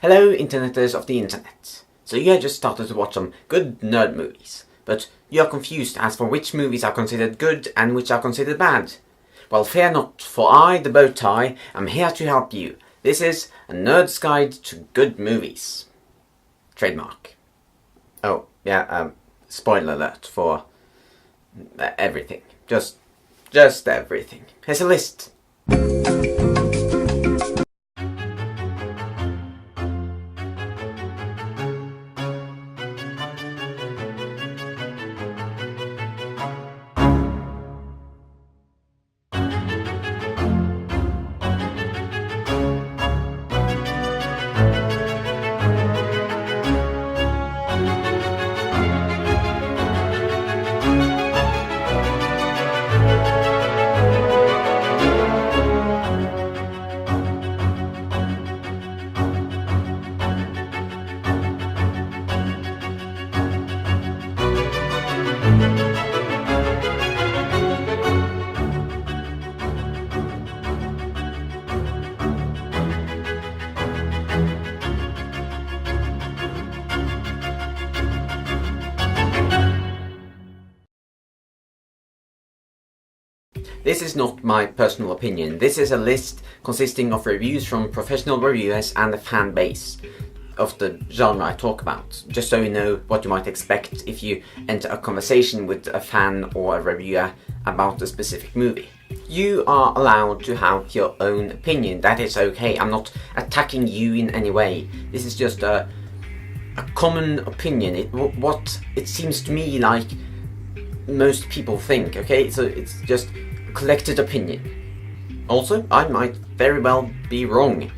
Hello, interneters of the internet. So you have just started to watch some good nerd movies, but you are confused as for which movies are considered good and which are considered bad. Well, fear not, for I, the bow tie, am here to help you. This is a nerd's guide to good movies. Trademark. Oh, yeah, spoiler alert for everything. Just everything. Here's a list. This is not my personal opinion. This is a list consisting of reviews from professional reviewers and the fan base of the genre I talk about, just so you know what you might expect if you enter a conversation with a fan or a reviewer about a specific movie. You are allowed to have your own opinion. That is okay. I'm not attacking you in any way. This is just a common opinion. What it seems to me like most people think, okay? So it's just collected opinion. Also, I might very well be wrong.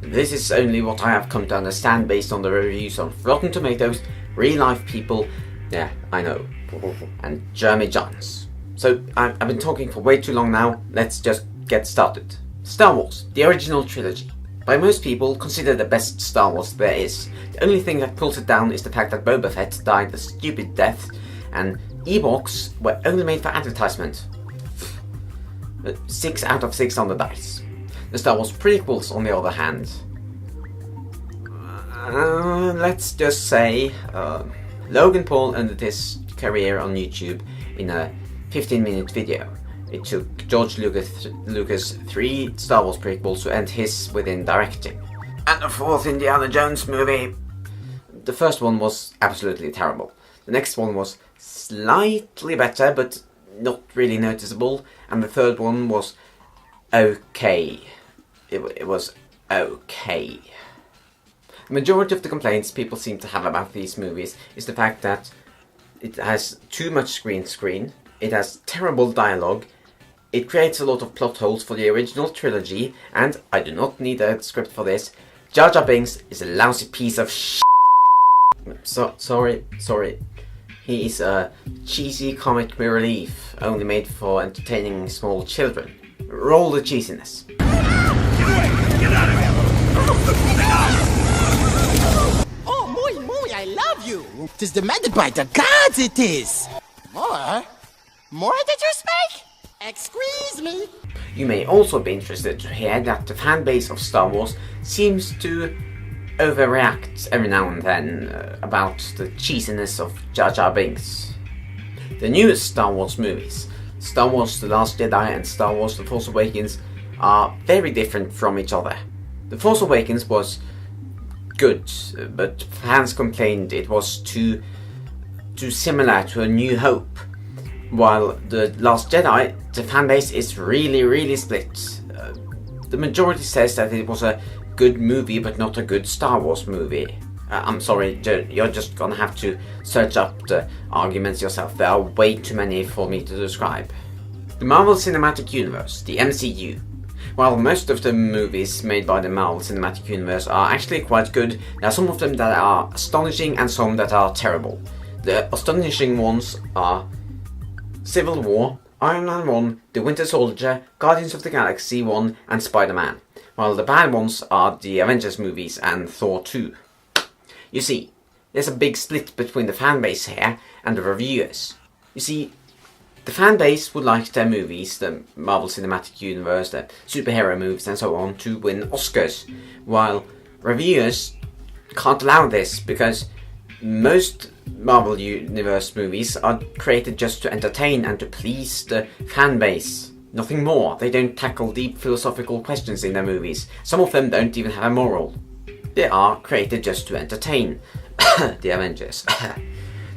This is only what I have come to understand based on the reviews on Rotten Tomatoes, real life people, yeah, I know, and Jeremy Jahns. So, I've been talking for way too long now, let's just get started. Star Wars, the original trilogy. By most people, considered the best Star Wars there is. The only thing that pulls it down is the fact that Boba Fett died a stupid death, and Ewoks were only made for advertisement. 6 out of 6 on the dice. The Star Wars prequels, on the other hand, let's just say Logan Paul ended his career on YouTube in a 15-minute video. It took George Lucas 3 Star Wars prequels to end his within directing. And the 4th Indiana Jones movie. The first one was absolutely terrible. The next one was slightly better, but not really noticeable, and the third one was okay. It was okay. The majority of the complaints people seem to have about these movies is the fact that it has too much green screen, it has terrible dialogue, it creates a lot of plot holes for the original trilogy, and I do not need a script for this. Jar Jar Binks is a lousy piece of shit. Sorry. He is a cheesy comic relief, only made for entertaining small children. Roll the cheesiness. Get away! Get out of here! Oh, muy, I love you! 'Tis demanded by the gods, it is! More? More did you speak? Excuse me! You may also be interested to hear that the fan base of Star Wars seems to overreact every now and then about the cheesiness of Jar Jar Binks. The newest Star Wars movies, Star Wars The Last Jedi and Star Wars The Force Awakens, are very different from each other. The Force Awakens was good, but fans complained it was too similar to A New Hope, while The Last Jedi, the fanbase is really split. The majority says that it was a good movie but not a good Star Wars movie. I'm sorry, you're just gonna have to search up the arguments yourself. There are way too many for me to describe. The Marvel Cinematic Universe, the MCU. While most of the movies made by the Marvel Cinematic Universe are actually quite good, there are some of them that are astonishing and some that are terrible. The astonishing ones are Civil War, Iron Man 1, The Winter Soldier, Guardians of the Galaxy 1 and Spider-Man, while the bad ones are the Avengers movies and Thor 2. You see, there's a big split between the fanbase here and the reviewers. You see, the fanbase would like their movies, the Marvel Cinematic Universe, the superhero movies and so on, to win Oscars, while reviewers can't allow this because most Marvel Universe movies are created just to entertain and to please the fan base. Nothing more. They don't tackle deep philosophical questions in their movies. Some of them don't even have a moral. They are created just to entertain. The Avengers.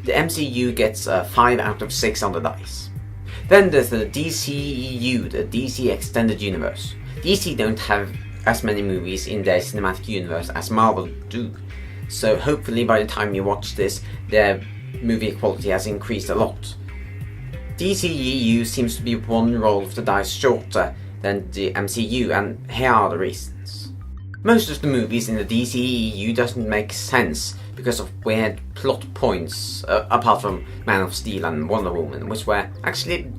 The MCU gets a 5 out of 6 on the dice. Then there's the DCEU, the DC Extended Universe. DC don't have as many movies in their cinematic universe as Marvel do. So hopefully by the time you watch this, their movie quality has increased a lot. DCEU seems to be one roll of the dice shorter than the MCU, and here are the reasons. Most of the movies in the DCEU doesn't make sense because of weird plot points, apart from Man of Steel and Wonder Woman, which were actually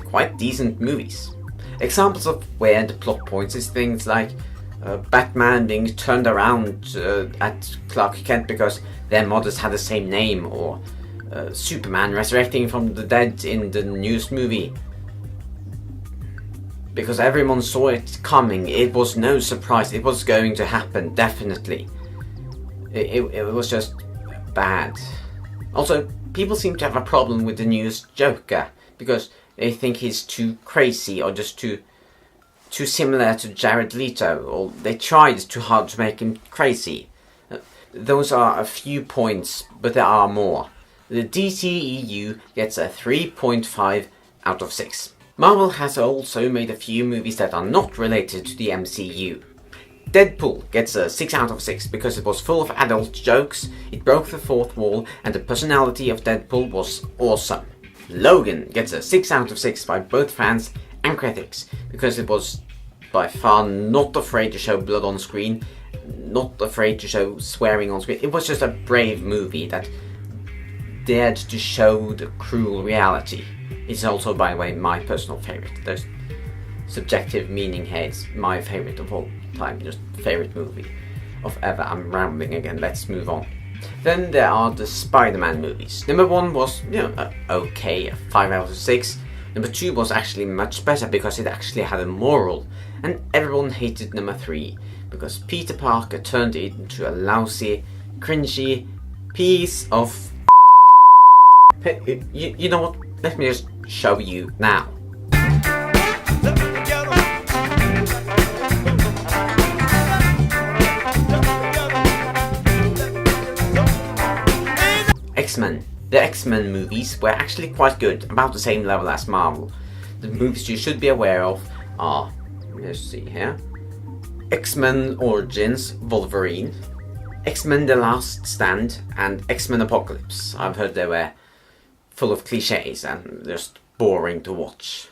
quite decent movies. Examples of weird plot points is things like Batman being turned around at Clark Kent because their mothers had the same name, or Superman resurrecting from the dead in the newest movie. Because everyone saw it coming, it was no surprise, it was going to happen, definitely. It was just bad. Also, people seem to have a problem with the newest Joker, because they think he's too crazy or just too similar to Jared Leto, or they tried too hard to make him crazy. Those are a few points, but there are more. The DCEU gets a 3.5 out of 6. Marvel has also made a few movies that are not related to the MCU. Deadpool gets a 6 out of 6 because it was full of adult jokes, it broke the fourth wall, and the personality of Deadpool was awesome. Logan gets a 6 out of 6 by both fans and critics because it was by far not afraid to show blood on screen, not afraid to show swearing on screen. It was just a brave movie that dared to show the cruel reality. It's also, by the way, my personal favorite. There's subjective meaning here. It's my favorite of all time, just favorite movie of ever. I'm rambling again, let's move on. Then there are the Spider-Man movies. Number 1 was, okay, a 5 out of 6. Number 2 was actually much better because it actually had a moral. And everyone hated number 3 because Peter Parker turned it into a lousy, cringy piece of you know what? Let me just show you now. X-Men. The X-Men movies were actually quite good, about the same level as Marvel. The movies you should be aware of are, let's see here, X-Men Origins Wolverine, X-Men The Last Stand, and X-Men Apocalypse. I've heard they were full of cliches and just boring to watch.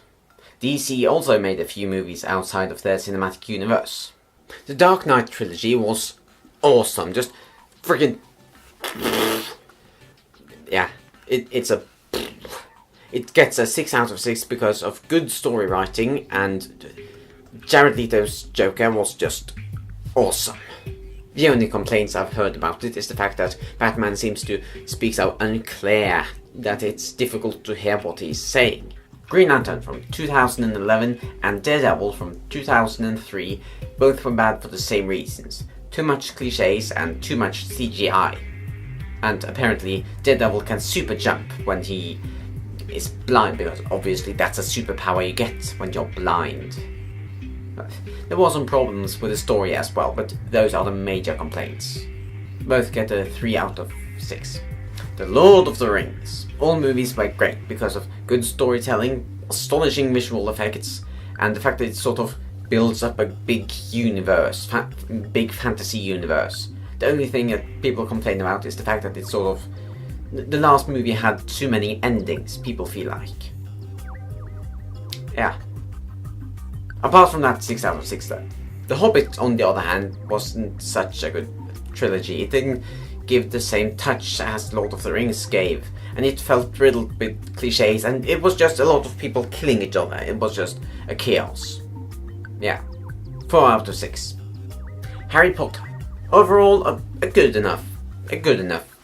DC also made a few movies outside of their cinematic universe. The Dark Knight trilogy was awesome, just friggin'... yeah, it gets a 6 out of 6 because of good story writing, and Jared Leto's Joker was just awesome. The only complaints I've heard about it is the fact that Batman seems to speak so unclear that it's difficult to hear what he's saying. Green Lantern from 2011 and Daredevil from 2003 both were bad for the same reasons. Too much cliches and too much CGI. And apparently Daredevil can super jump when he is blind, because obviously that's a superpower you get when you're blind. There were some problems with the story as well, but those are the major complaints. Both get a 3 out of 6. The Lord of the Rings. All movies were great because of good storytelling, astonishing visual effects, and the fact that it sort of builds up a big universe, big fantasy universe. The only thing that people complain about is the fact that it's sort of... the last movie had too many endings, people feel like. Yeah. Apart from that, 6 out of 6 though. The Hobbit, on the other hand, wasn't such a good trilogy. It didn't give the same touch as Lord of the Rings gave, and it felt riddled with cliches, and it was just a lot of people killing each other. It was just a chaos. Yeah. 4 out of 6. Harry Potter. Overall, a good enough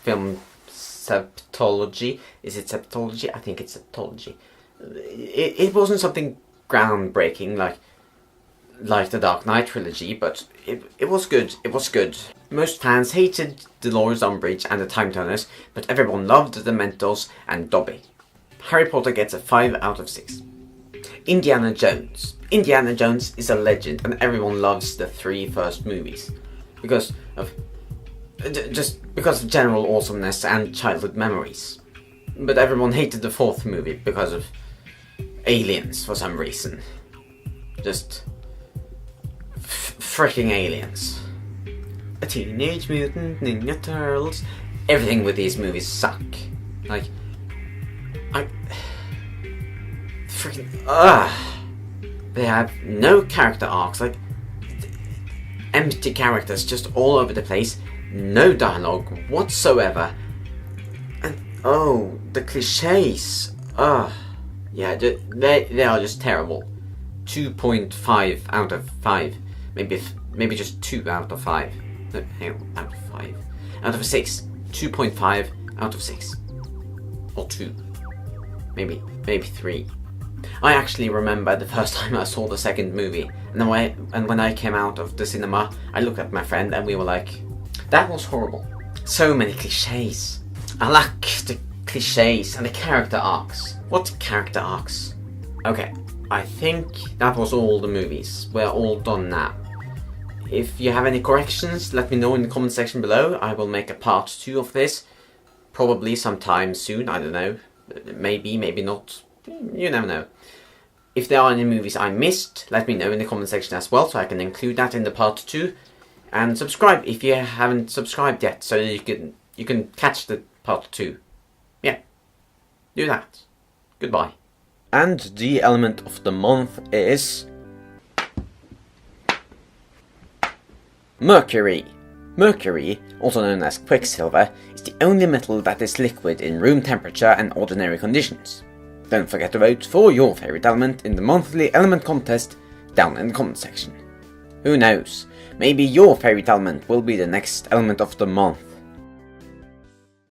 film septology. Is it septology? I think it's septology. It wasn't something groundbreaking like like the Dark Knight trilogy, but it was good. It was good. Most fans hated Dolores Umbridge and the Time Turners, but everyone loved the Dementors and Dobby. Harry Potter gets a 5 out of 6. Indiana Jones. Indiana Jones is a legend, and everyone loves the 3 first movies because of general awesomeness and childhood memories. But everyone hated the 4th movie because of aliens for some reason. Just freaking aliens. A Teenage Mutant Ninja Turtles. Everything with these movies suck. Like, they have no character arcs, like empty characters just all over the place, no dialogue whatsoever, and the cliches, yeah, they are just terrible. 2.5 out of 5, maybe just 2 out of 5, no, hang on, out of 5, out of 6, 2.5 out of 6, or 2, maybe 3. I actually remember the first time I saw the second movie, and when I came out of the cinema, I looked at my friend and we were like, that was horrible. So many cliches. I lack the cliches and the character arcs. What character arcs? Okay, I think that was all the movies. We're all done now. If you have any corrections, let me know in the comment section below. I will make a part 2 of this. Probably sometime soon, I don't know. Maybe, maybe not. You never know. If there are any movies I missed, let me know in the comment section as well, so I can include that in the part 2. And subscribe if you haven't subscribed yet, so you can catch the part 2. Yeah, do that. Goodbye. And the element of the month is Mercury. Mercury, also known as Quicksilver, is the only metal that is liquid in room temperature and ordinary conditions. Don't forget to vote for your favourite element in the monthly element contest down in the comment section. Who knows, maybe your favourite element will be the next element of the month.